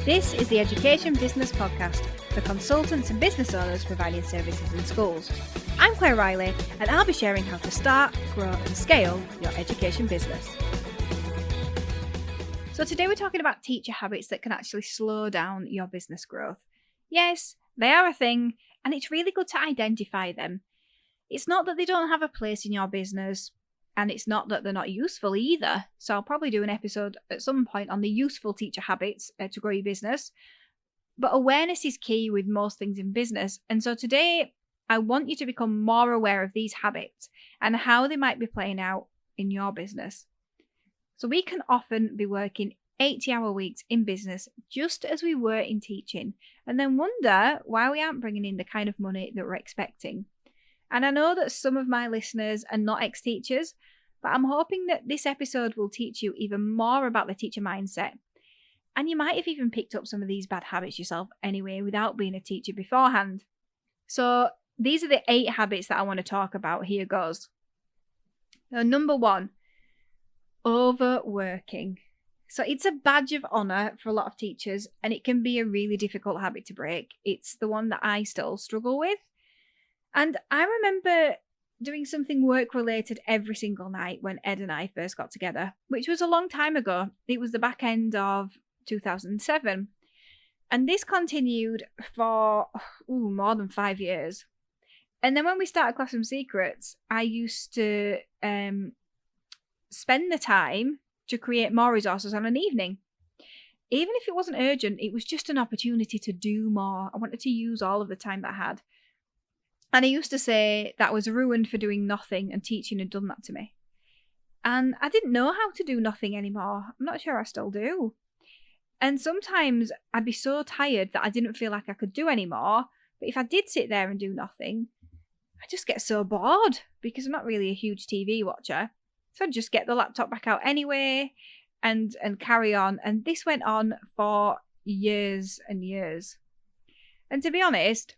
This is the Education Business Podcast for consultants and business owners providing services in schools. I'm Claire Riley, and I'll be sharing how to start, grow and scale your education business. So today we're talking about teacher habits that can actually slow down your business growth. Yes, they are a thing, and it's really good to identify them. It's not that they don't have a place in your business, and it's not that they're not useful either. So I'll probably do an episode at some point on the useful teacher habits to grow your business. But awareness is key with most things in business. And so today, I want you to become more aware of these habits and how they might be playing out in your business. So we can often be working 80-hour weeks in business just as we were in teaching, and then wonder why we aren't bringing in the kind of money that we're expecting. And I know that some of my listeners are not ex-teachers, but I'm hoping that this episode will teach you even more about the teacher mindset. And you might have even picked up some of these bad habits yourself anyway without being a teacher beforehand. So these are the 8 habits that I want to talk about. Here goes. So number 1, overworking. So it's a badge of honour for a lot of teachers, and it can be a really difficult habit to break. It's the one that I still struggle with. And I remember doing something work-related every single night when Ed and I first got together, which was a long time ago. It was the back end of 2007. And this continued for more than 5 years. And then when we started Classroom Secrets, I used to spend the time to create more resources on an evening. Even if it wasn't urgent, it was just an opportunity to do more. I wanted to use all of the time that I had. And I used to say that I was ruined for doing nothing, and teaching had done that to me. And I didn't know how to do nothing anymore. I'm not sure I still do. And sometimes I'd be so tired that I didn't feel like I could do anymore. But if I did sit there and do nothing, I just get so bored because I'm not really a huge TV watcher. So I'd just get the laptop back out anyway and carry on. And this went on for years and years. And to be honest,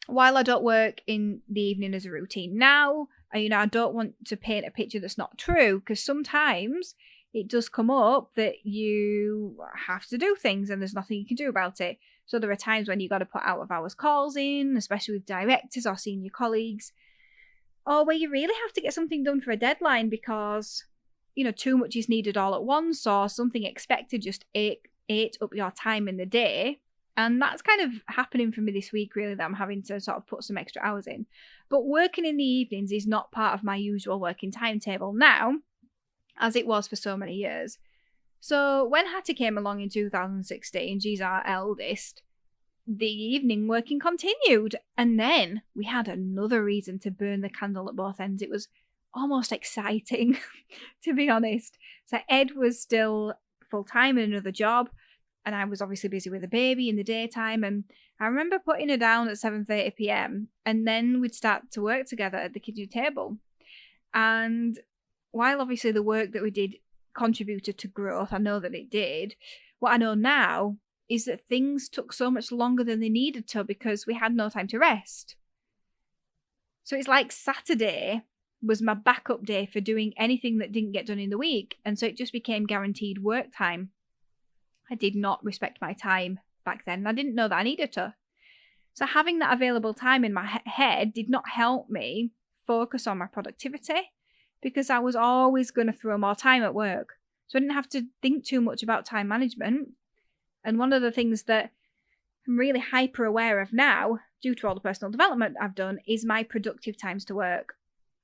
while I don't work in the evening as a routine now, I don't want to paint a picture that's not true, because sometimes it does come up that you have to do things and there's nothing you can do about it. So there are times when you've got to put out of hours calls in, especially with directors or senior colleagues, or where you really have to get something done for a deadline because, too much is needed all at once, or something expected just ate up your time in the day. And that's kind of happening for me this week, really, that I'm having to sort of put some extra hours in. But working in the evenings is not part of my usual working timetable now, as it was for so many years. So when Hattie came along in 2016, she's our eldest, the evening working continued. And then we had another reason to burn the candle at both ends. It was almost exciting, to be honest. So Ed was still full-time in another job, and I was obviously busy with the baby in the daytime. And I remember putting her down at 7:30 p.m. and then we'd start to work together at the kitchen table. And while obviously the work that we did contributed to growth, I know that it did, what I know now is that things took so much longer than they needed to because we had no time to rest. So it's like Saturday was my backup day for doing anything that didn't get done in the week. And so it just became guaranteed work time. I did not respect my time back then. I didn't know that I needed to. So having that available time in my head did not help me focus on my productivity because I was always going to throw more time at work. So I didn't have to think too much about time management. And one of the things that I'm really hyper aware of now, due to all the personal development I've done, is my productive times to work.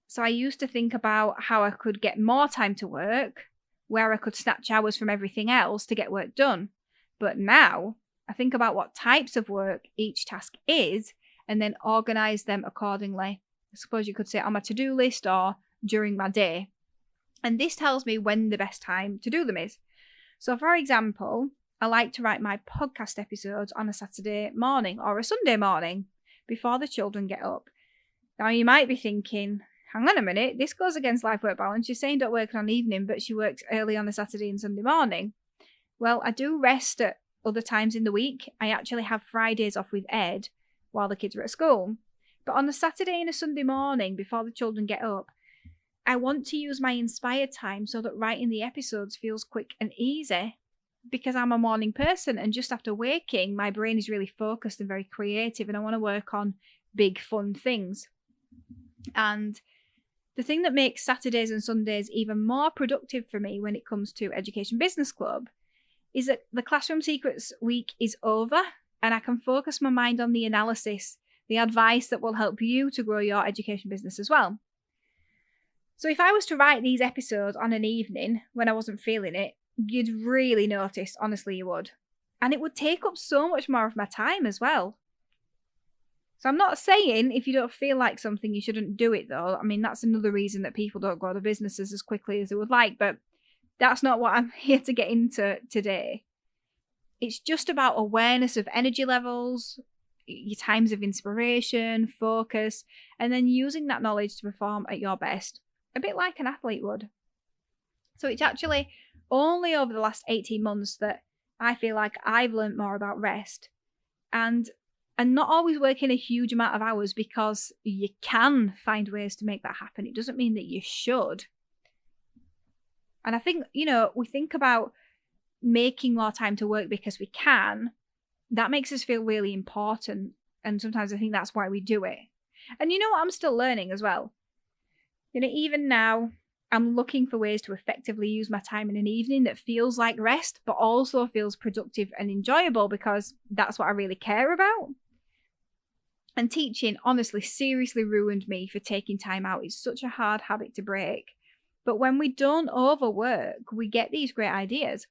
So I used to think about how I could get more time to work, where I could snatch hours from everything else to get work done. But now I think about what types of work each task is and then organise them accordingly. I suppose you could say on my to-do list or during my day. And this tells me when the best time to do them is. So for example, I like to write my podcast episodes on a Saturday morning or a Sunday morning before the children get up. Now you might be thinking, hang on a minute, this goes against life-work balance. You're saying don't work on an evening, but she works early on a Saturday and Sunday morning. Well, I do rest at other times in the week. I actually have Fridays off with Ed while the kids are at school. But on a Saturday and a Sunday morning before the children get up, I want to use my inspired time so that writing the episodes feels quick and easy. because I'm a morning person, and just after waking, my brain is really focused and very creative, and I want to work on big, fun things. And the thing that makes Saturdays and Sundays even more productive for me when it comes to Education Business Club is that the Classroom Secrets week is over, and I can focus my mind on the analysis, the advice that will help you to grow your education business as well. So if I was to write these episodes on an evening when I wasn't feeling it, you'd really notice, honestly you would. And it would take up so much more of my time as well. So I'm not saying if you don't feel like something, you shouldn't do it though. I mean, that's another reason that people don't grow their businesses as quickly as they would like, but that's not what I'm here to get into today. It's just about awareness of energy levels, your times of inspiration, focus, and then using that knowledge to perform at your best, a bit like an athlete would. So it's actually only over the last 18 months that I feel like I've learned more about rest and not always working a huge amount of hours, because you can find ways to make that happen. It doesn't mean that you should. And I think, we think about making more time to work because we can. That makes us feel really important. And sometimes I think that's why we do it. And you know what? I'm still learning as well. Even now, I'm looking for ways to effectively use my time in an evening that feels like rest, but also feels productive and enjoyable, because that's what I really care about. And teaching, honestly, seriously ruined me for taking time out. It's such a hard habit to break. But when we don't overwork, we get these great ideas.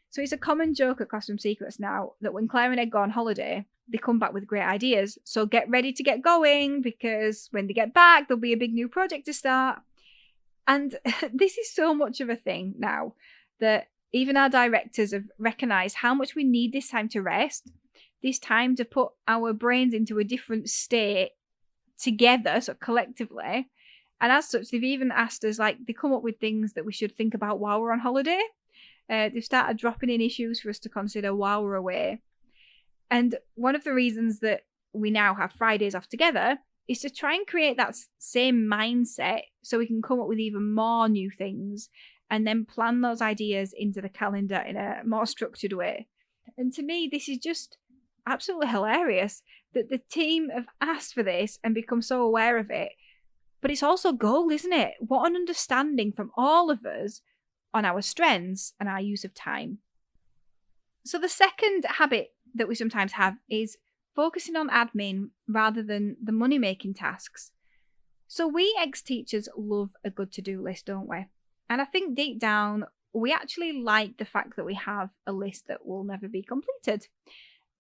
So it's a common joke at Classroom Secrets now that when Claire and Ed go on holiday, they come back with great ideas. So get ready to get going, because when they get back, there'll be a big new project to start. And this is so much of a thing now that even our directors have recognised how much we need this time to rest, this time to put our brains into a different state together, so collectively. And as such, they've even asked us, they come up with things that we should think about while we're on holiday. They've started dropping in issues for us to consider while we're away. And one of the reasons that we now have Fridays off together is to try and create that same mindset so we can come up with even more new things and then plan those ideas into the calendar in a more structured way. And to me, this is just absolutely hilarious that the team have asked for this and become so aware of it. But it's also gold, isn't it? What an understanding from all of us on our strengths and our use of time. So the second habit that we sometimes have is focusing on admin rather than the money-making tasks. So we ex-teachers love a good to-do list, don't we? And I think deep down, we actually like the fact that we have a list that will never be completed.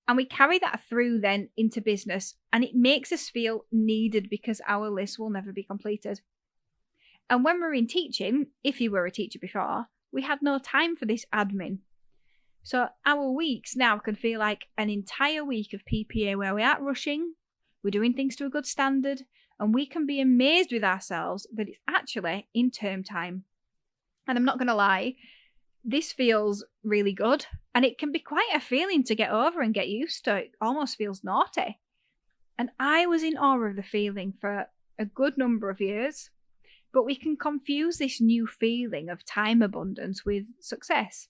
And we carry that through then into business, and it makes us feel needed because our list will never be completed. And when we're in teaching, if you were a teacher before, we had no time for this admin. So our weeks now can feel like an entire week of PPA where we aren't rushing, we're doing things to a good standard, and we can be amazed with ourselves that it's actually in term time. And I'm not going to lie, this feels really good, and it can be quite a feeling to get over and get used to. It almost feels naughty. And I was in awe of the feeling for a good number of years, but we can confuse this new feeling of time abundance with success.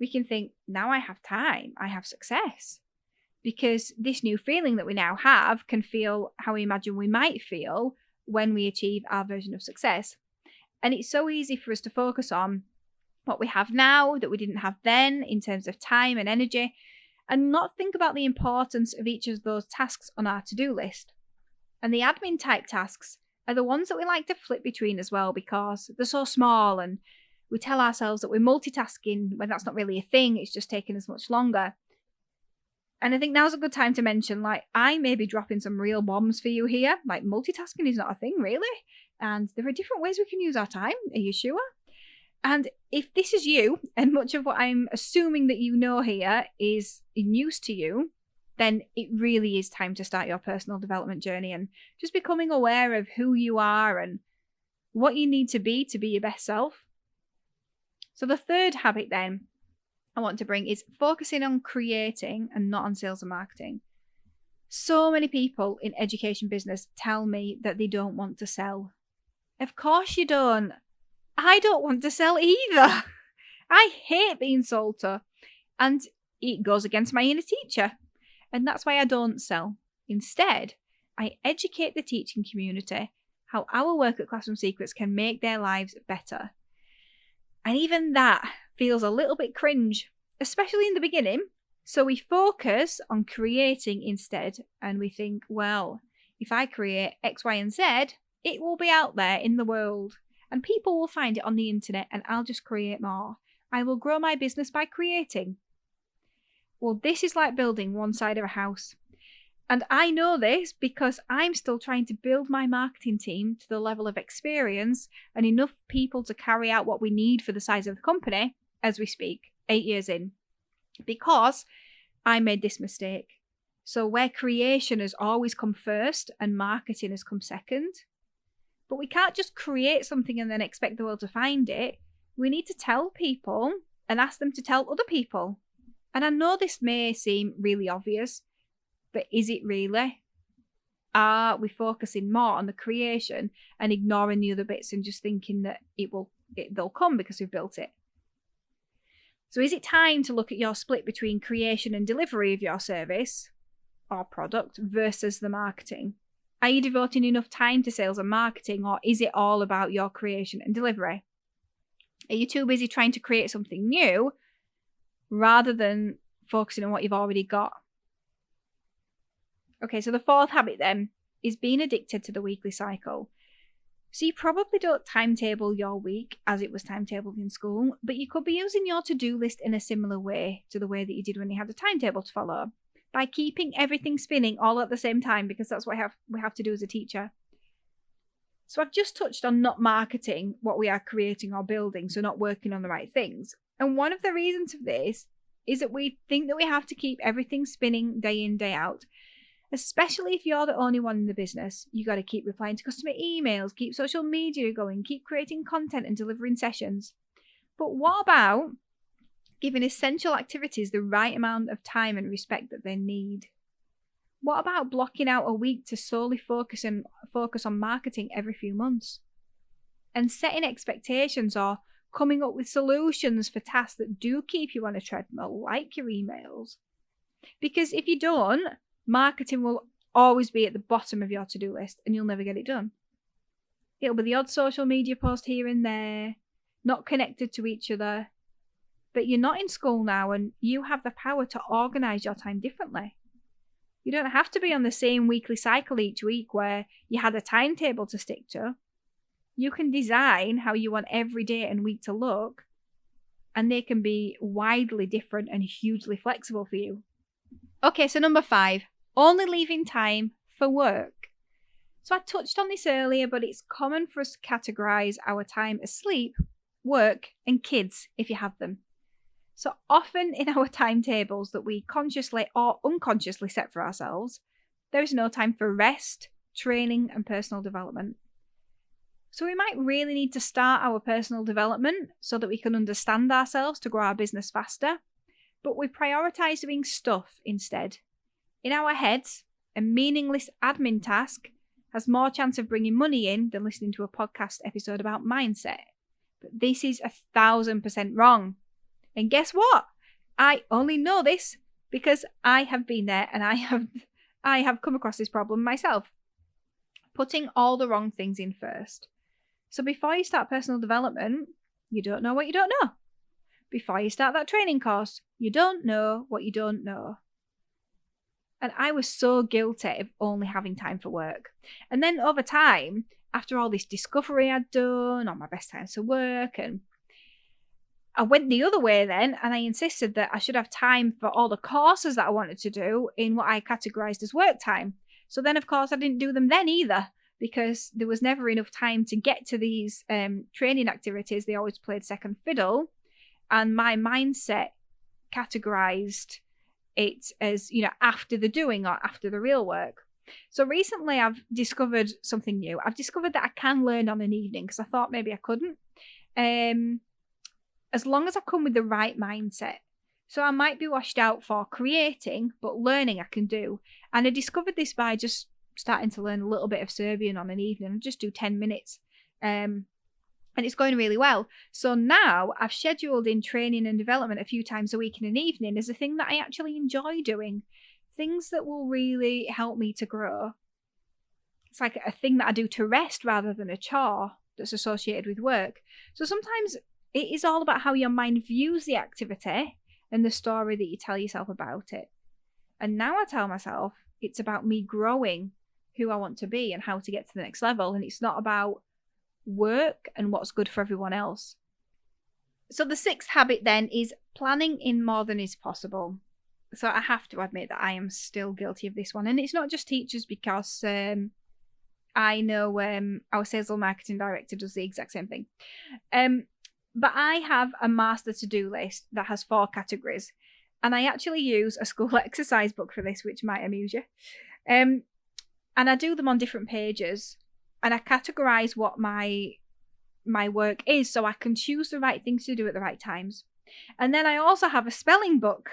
We can think, now I have time, I have success. Because this new feeling that we now have can feel how we imagine we might feel when we achieve our version of success. And it's so easy for us to focus on what we have now that we didn't have then in terms of time and energy, and not think about the importance of each of those tasks on our to-do list. And the admin type tasks are the ones that we like to flip between as well, because they're so small and we tell ourselves that we're multitasking when that's not really a thing, it's just taking us much longer. And I think now's a good time to mention, I may be dropping some real bombs for you here. Multitasking is not a thing, really. And there are different ways we can use our time. Are you sure? And if this is you, and much of what I'm assuming that you know here is news to you, then it really is time to start your personal development journey and just becoming aware of who you are and what you need to be your best self. So the third habit then I want to bring is focusing on creating and not on sales and marketing. So many people in education business tell me that they don't want to sell. Of course you don't. I don't want to sell either. I hate being sold to. And it goes against my inner teacher. And that's why I don't sell. Instead, I educate the teaching community how our work at Classroom Secrets can make their lives better. And even that feels a little bit cringe, especially in the beginning. So we focus on creating instead, and we think, well, if I create X, Y, and Z, it will be out there in the world, and people will find it on the internet, and I'll just create more. I will grow my business by creating. Well, this is like building one side of a house. And I know this because I'm still trying to build my marketing team to the level of experience and enough people to carry out what we need for the size of the company as we speak, 8 years in. Because I made this mistake. So where creation has always come first and marketing has come second. But we can't just create something and then expect the world to find it. We need to tell people and ask them to tell other people. And I know this may seem really obvious, but is it really? Are we focusing more on the creation and ignoring the other bits and just thinking that they'll come because we've built it? So is it time to look at your split between creation and delivery of your service or product versus the marketing? Are you devoting enough time to sales and marketing, or is it all about your creation and delivery? Are you too busy trying to create something new rather than focusing on what you've already got? Okay, so the fourth habit then is being addicted to the weekly cycle. So you probably don't timetable your week as it was timetabled in school, but you could be using your to-do list in a similar way to the way that you did when you had a timetable to follow, by keeping everything spinning all at the same time, because that's what we have to do as a teacher. So I've just touched on not marketing what we are creating or building, so not working on the right things. And one of the reasons for this is that we think that we have to keep everything spinning day in, day out. Especially if you're the only one in the business, you got to keep replying to customer emails, keep social media going, keep creating content and delivering sessions. But what about giving essential activities the right amount of time and respect that they need? What about blocking out a week to solely focus on marketing every few months? And setting expectations or coming up with solutions for tasks that do keep you on a treadmill, like your emails. Because if you don't, marketing will always be at the bottom of your to-do list and you'll never get it done. It'll be the odd social media post here and there, not connected to each other. But you're not in school now and you have the power to organise your time differently. You don't have to be on the same weekly cycle each week where you had a timetable to stick to. You can design how you want every day and week to look, and they can be widely different and hugely flexible for you. Okay, so number 5. Only leaving time for work. So I touched on this earlier, but it's common for us to categorise our time as sleep, work, and kids if you have them. So often in our timetables that we consciously or unconsciously set for ourselves, there is no time for rest, training, and personal development. So we might really need to start our personal development so that we can understand ourselves to grow our business faster, but we prioritise doing stuff instead. In our heads, a meaningless admin task has more chance of bringing money in than listening to a podcast episode about mindset. But this is 1,000% wrong. And guess what? I only know this because I have been there and I have come across this problem myself. Putting all the wrong things in first. So before you start personal development, you don't know what you don't know. Before you start that training course, you don't know what you don't know. And I was so guilty of only having time for work. And then over time, after all this discovery I'd done on my best times to work, and I went the other way then, and I insisted that I should have time for all the courses that I wanted to do in what I categorised as work time. So then, of course, I didn't do them then either, because there was never enough time to get to these training activities. They always played second fiddle, and my mindset categorised it as, after the doing or after the real work. So recently I've discovered something new. I've discovered that I can learn on an evening because I thought maybe I couldn't. As long as I come with the right mindset. So I might be washed out for creating, but learning I can do. And I discovered this by just starting to learn a little bit of Serbian on an evening. Just do 10 minutes. And it's going really well. So now I've scheduled in training and development a few times a week in an evening as a thing that I actually enjoy doing. Things that will really help me to grow. It's like a thing that I do to rest rather than a chore that's associated with work. So sometimes it is all about how your mind views the activity and the story that you tell yourself about it. And now I tell myself it's about me growing who I want to be and how to get to the next level. And it's not about work and what's good for everyone else. So the sixth habit then is planning in more than is possible. So I have to admit that I am still guilty of this one. And it's not just teachers, because I know our sales and marketing director does the exact same thing. But I have a master to-do list that has 4 categories. And I actually use a school exercise book for this, which might amuse you. And I do them on different pages. And I categorize what my work is so I can choose the right things to do at the right times. And then I also have a spelling book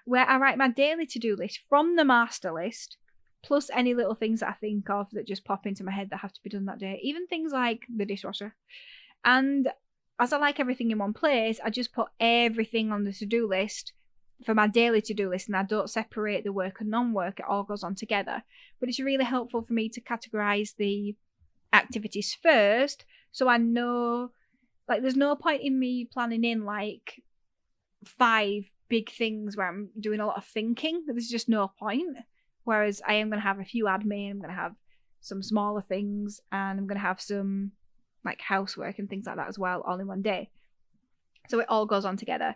where I write my daily to-do list from the master list, plus any little things that I think of that just pop into my head that have to be done that day, even things like the dishwasher. And as I like everything in one place, I just put everything on the to-do list for my daily to-do list, and I don't separate the work and non-work. It all goes on together. But it's really helpful for me to categorize the activities first, so I know, like, there's no point in me planning in like 5 big things where I'm doing a lot of thinking. There's just no point. Whereas I am going to have a few admin, I'm going to have some smaller things, and I'm going to have some like housework and things like that as well, all in one day. So it all goes on together.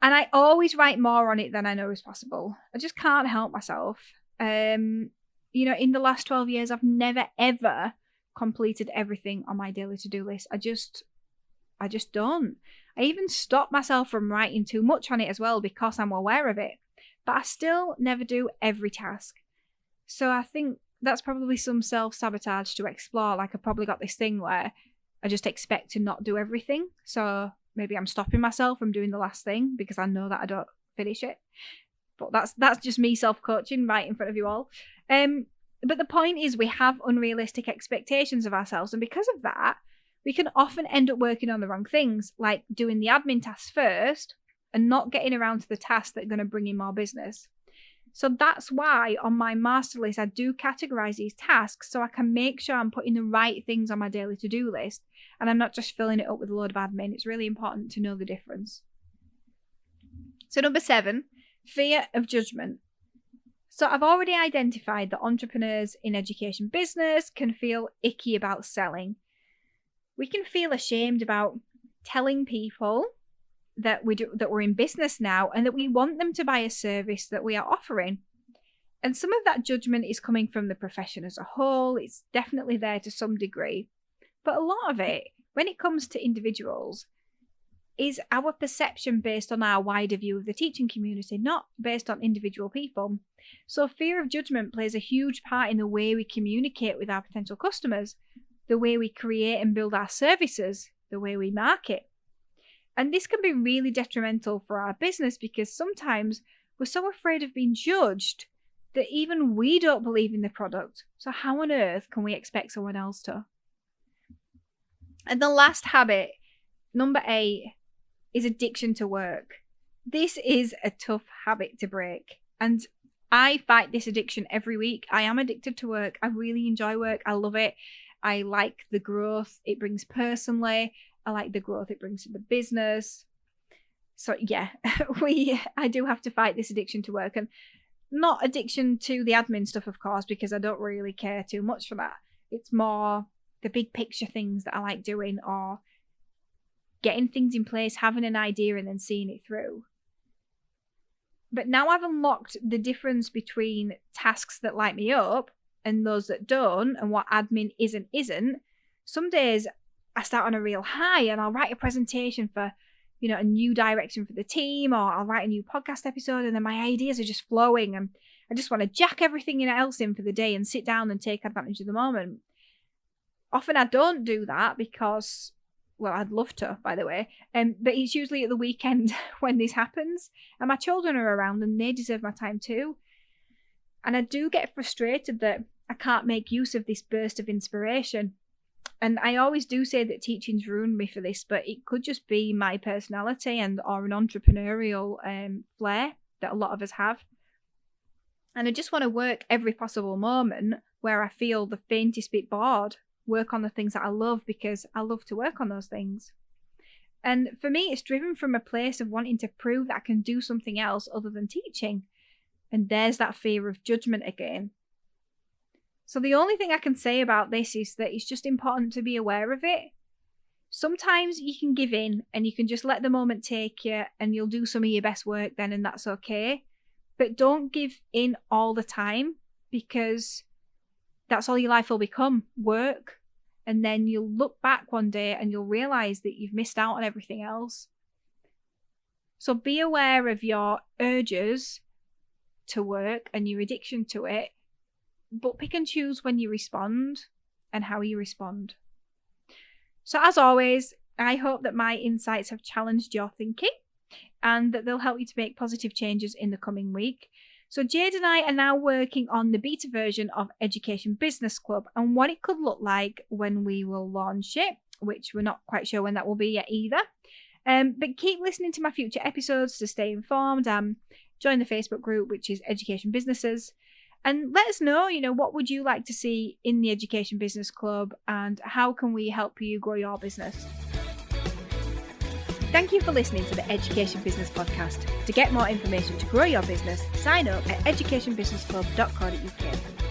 And I always write more on it than I know is possible. I just can't help myself. In the last 12 years, I've never, ever completed everything on my daily to-do list. I just don't. I even stop myself from writing too much on it as well because I'm aware of it. But I still never do every task. So I think that's probably some self-sabotage to explore. Like, I probably got this thing where I just expect to not do everything. So maybe I'm stopping myself from doing the last thing because I know that I don't finish it. But that's just me self-coaching right in front of you all. But the point is, we have unrealistic expectations of ourselves. And because of that, we can often end up working on the wrong things, like doing the admin tasks first and not getting around to the tasks that are going to bring in more business. So that's why on my master list, I do categorize these tasks so I can make sure I'm putting the right things on my daily to-do list and I'm not just filling it up with a load of admin. It's really important to know the difference. So number 7, fear of judgment. So I've already identified that entrepreneurs in education business can feel icky about selling. We can feel ashamed about telling people that we're in business now and that we want them to buy a service that we are offering. And some of that judgment is coming from the profession as a whole. It's definitely there to some degree. But a lot of it, when it comes to individuals, is our perception based on our wider view of the teaching community, not based on individual people. So fear of judgment plays a huge part in the way we communicate with our potential customers, the way we create and build our services, the way we market. And this can be really detrimental for our business because sometimes we're so afraid of being judged that even we don't believe in the product. So how on earth can we expect someone else to? And the last habit, number 8, is addiction to work. This is a tough habit to break. And I fight this addiction every week. I am addicted to work. I really enjoy work. I love it. I like the growth it brings personally. I like the growth it brings to the business. So yeah, I do have to fight this addiction to work, and not addiction to the admin stuff, of course, because I don't really care too much for that. It's more the big picture things that I like doing, or getting things in place, having an idea and then seeing it through. But now I've unlocked the difference between tasks that light me up and those that don't, and what admin is and isn't. Some days I start on a real high and I'll write a presentation for, a new direction for the team, or I'll write a new podcast episode, and then my ideas are just flowing and I just want to jack everything else in for the day and sit down and take advantage of the moment. Often I don't do that because, well, I'd love to, by the way, but it's usually at the weekend when this happens, and my children are around and they deserve my time too. And I do get frustrated that I can't make use of this burst of inspiration. And I always do say that teaching's ruined me for this, but it could just be my personality or an entrepreneurial flair that a lot of us have. And I just want to work every possible moment where I feel the faintest bit bored, work on the things that I love because I love to work on those things. And for me, it's driven from a place of wanting to prove that I can do something else other than teaching. And there's that fear of judgment again. So the only thing I can say about this is that it's just important to be aware of it. Sometimes you can give in and you can just let the moment take you and you'll do some of your best work then, and that's okay. But don't give in all the time, because that's all your life will become, work. And then you'll look back one day and you'll realise that you've missed out on everything else. So be aware of your urges to work and your addiction to it, but pick and choose when you respond and how you respond. So as always, I hope that my insights have challenged your thinking and that they'll help you to make positive changes in the coming week. So Jade and I are now working on the beta version of Education Business Club and what it could look like when we will launch it, which we're not quite sure when that will be yet either. But keep listening to my future episodes to stay informed. Join the Facebook group, which is Education Businesses. And let us know, what would you like to see in the Education Business Club and how can we help you grow your business? Thank you for listening to the Education Business Podcast. To get more information to grow your business, sign up at educationbusinessclub.co.uk.